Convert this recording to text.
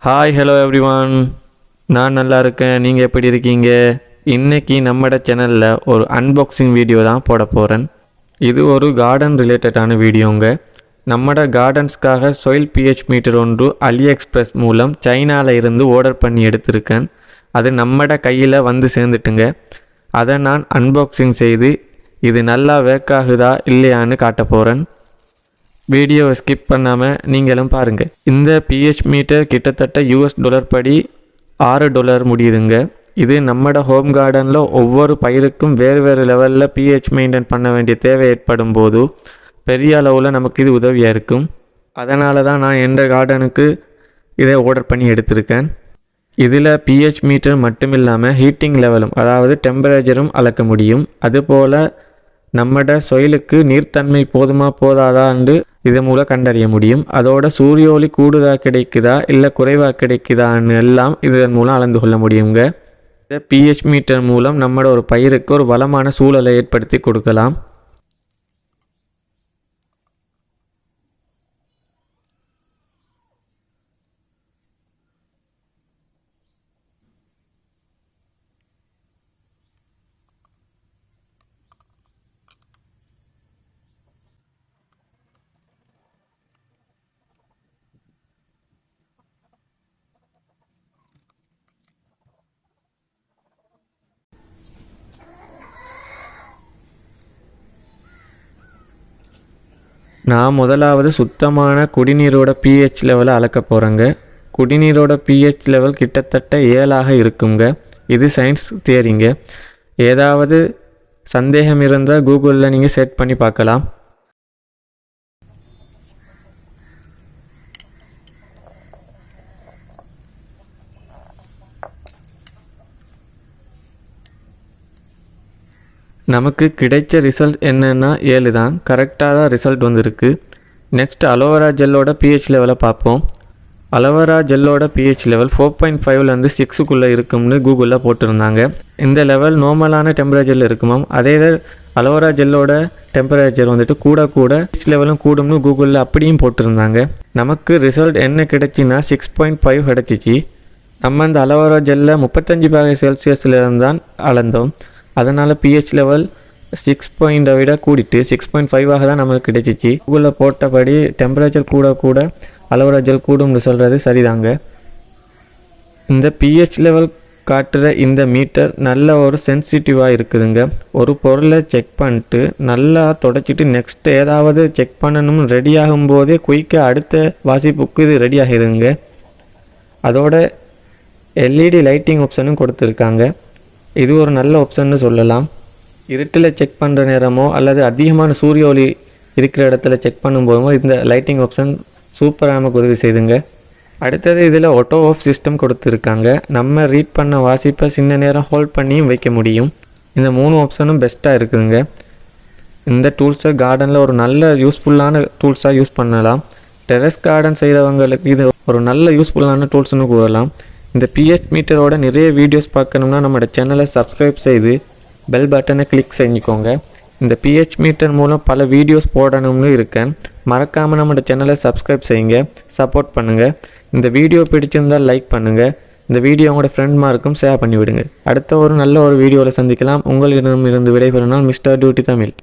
Hi hello everyone, நான் நல்லா இருக்கேன். நீங்கள் எப்படி இருக்கீங்க? இன்றைக்கி நம்மட சேனலில் ஒரு அன்பாக்சிங் வீடியோ தான் போட போகிறேன். இது ஒரு கார்டன் ரிலேட்டடான வீடியோங்க. நம்மட கார்டன்ஸ்க்காக soil pH மீட்டர் ஒன்று AliExpress மூலம் சைனாவில் இருந்து ஆர்டர் பண்ணி எடுத்திருக்கேன். அது நம்மட கையில் வந்து சேர்ந்துட்டுங்க. அதை நான் அன்பாக்சிங் செய்து இது நல்லா ஒர்க் ஆகுதா இல்லையான்னு காட்ட போகிறேன். வீடியோவை ஸ்கிப் பண்ணாமல் நீங்களும் பாருங்கள். இந்த pH மீட்டர் கிட்டத்தட்ட $US படி $6 முடியுதுங்க. இது நம்மட ஹோம் கார்டனில் ஒவ்வொரு பயிருக்கும் வேறு லெவலில் pH மெயின்டைன் பண்ண வேண்டிய தேவை ஏற்படும் போது பெரிய அளவில் நமக்கு இது உதவியாக இருக்கும். அதனால தான் நான் எந்த கார்டனுக்கு இதை ஆர்டர் பண்ணி எடுத்திருக்கேன். இதில் pH மீட்டர் மட்டும் இல்லாமல் ஹீட்டிங் லெவலும், அதாவது டெம்பரேச்சரும் அளக்க முடியும். அதுபோல் நம்மட சொயிலுக்கு நீர்த்தன்மை போதாதான்னு இதன் மூலம் கண்டறிய முடியும். அதோட சூரிய ஒளி கூடுதலாக கிடைக்குதா இல்லை குறைவாக கிடைக்குதான்னு எல்லாம் இதன் மூலம் அளந்து கொள்ள முடியுங்க. இந்த pH மீட்டர் மூலம் நம்மளோட ஒரு பயிருக்கு ஒரு வளமான சூழலை ஏற்படுத்தி கொடுக்கலாம். நான் முதலாவது சுத்தமான குடிநீரோட pH லெவலை அளக்க போகிறேங்க. குடிநீரோட pH லெவல் கிட்டத்தட்ட 7 இருக்குங்க. இது சயின்ஸ் தியரிங்க. ஏதாவது சந்தேகம் இருந்தால் கூகுளில் நீங்கள் செட் பண்ணி பார்க்கலாம். நமக்கு கிடைச்ச ரிசல்ட் என்னென்னா 7 தான். கரெக்டாக தான் ரிசல்ட் வந்திருக்கு. நெக்ஸ்ட் அலோவேரா ஜெல்லோட pH லெவலை பார்ப்போம். அலோவேரா ஜெல்லோட pH லெவல் 4.5லேருந்து 6க்குள்ளே இருக்கும்னு கூகுளில் போட்டிருந்தாங்க. இந்த லெவல் நார்மலான டெம்பரேச்சரில் இருக்குமாம். அதே அலோவேரா ஜெல்லோட டெம்பரேச்சர் வந்துட்டு கூட pH லெவலும் கூடும்னு கூகுளில் அப்படியும் போட்டிருந்தாங்க. நமக்கு ரிசல்ட் என்ன கிடைச்சின்னா 6.5 கிடச்சிச்சு. நம்ம அந்த அலோவேரா ஜெல்லை 35°C தான் அளந்தோம். அதனால் pH லெவல் 6 விட கூடிட்டு 6.5 தான் நமக்கு கிடைச்சிச்சு. கூகுளில் போட்டபடி டெம்பரேச்சர் கூட அலோவேரா ஜெல் கூடும்னு சொல்கிறது சரிதாங்க. இந்த pH லெவல் காட்டுற இந்த மீட்டர் நல்ல ஒரு சென்சிட்டிவாக இருக்குதுங்க. ஒரு பொருளை செக் பண்ணிட்டு நல்லா தொடச்சிட்டு நெக்ஸ்ட் ஏதாவது செக் பண்ணணும்னு ரெடி ஆகும்போதே குயிக்காக அடுத்த வாசிப்புக்கு இது ரெடி ஆகிடுங்க. அதோட LED லைட்டிங் ஆப்ஷனும் கொடுத்துருக்காங்க. இது ஒரு நல்ல ஆப்ஷன்னு சொல்லலாம். இருட்டில் செக் பண்ணுற நேரமோ அல்லது அதிகமான சூரிய ஒளி இருக்கிற இடத்துல செக் பண்ணும்போதோ இந்த லைட்டிங் ஆப்ஷன் சூப்பராக நமக்கு உதவி செய்துங்க. அடுத்தது இதில் ஆட்டோ ஆஃப் சிஸ்டம் கொடுத்துருக்காங்க. நம்ம ரீட் பண்ண வாசிப்பை சின்ன நேரம் ஹோல்ட் பண்ணியும் வைக்க முடியும். இந்த 3 ஆப்ஷனும் பெஸ்ட்டாக இருக்குதுங்க. இந்த டூல்ஸை கார்டனில் ஒரு நல்ல யூஸ்ஃபுல்லான டூல்ஸாக யூஸ் பண்ணலாம். டெரஸ் கார்டன் செய்கிறவங்களுக்கு இது ஒரு நல்ல யூஸ்ஃபுல்லான டூல்ஸ்னு கூறலாம். இந்த pH மீட்டரோட நிறைய வீடியோஸ் பார்க்கணும்னா நம்மளோட சேனலை சப்ஸ்கிரைப் செய்து பெல் பட்டனை கிளிக் செஞ்சுக்கோங்க. இந்த pH மீட்டர் மூலம் பல வீடியோஸ் போடணும்னு இருக்கேன். மறக்காமல் நம்மளோட சேனலை சப்ஸ்கிரைப் செய்யுங்க, சப்போர்ட் பண்ணுங்கள். இந்த வீடியோ பிடிச்சிருந்தால் லைக் பண்ணுங்கள். இந்த வீடியோ உங்களோட ஃப்ரெண்ட்மாருக்கும் ஷேர் பண்ணிவிடுங்க. அடுத்த ஒரு நல்ல ஒரு வீடியோவில் சந்திக்கலாம். உங்களிடமிருந்து விடைபெறும் நான் மிஸ்டர் டியூட்டி தமிழ்.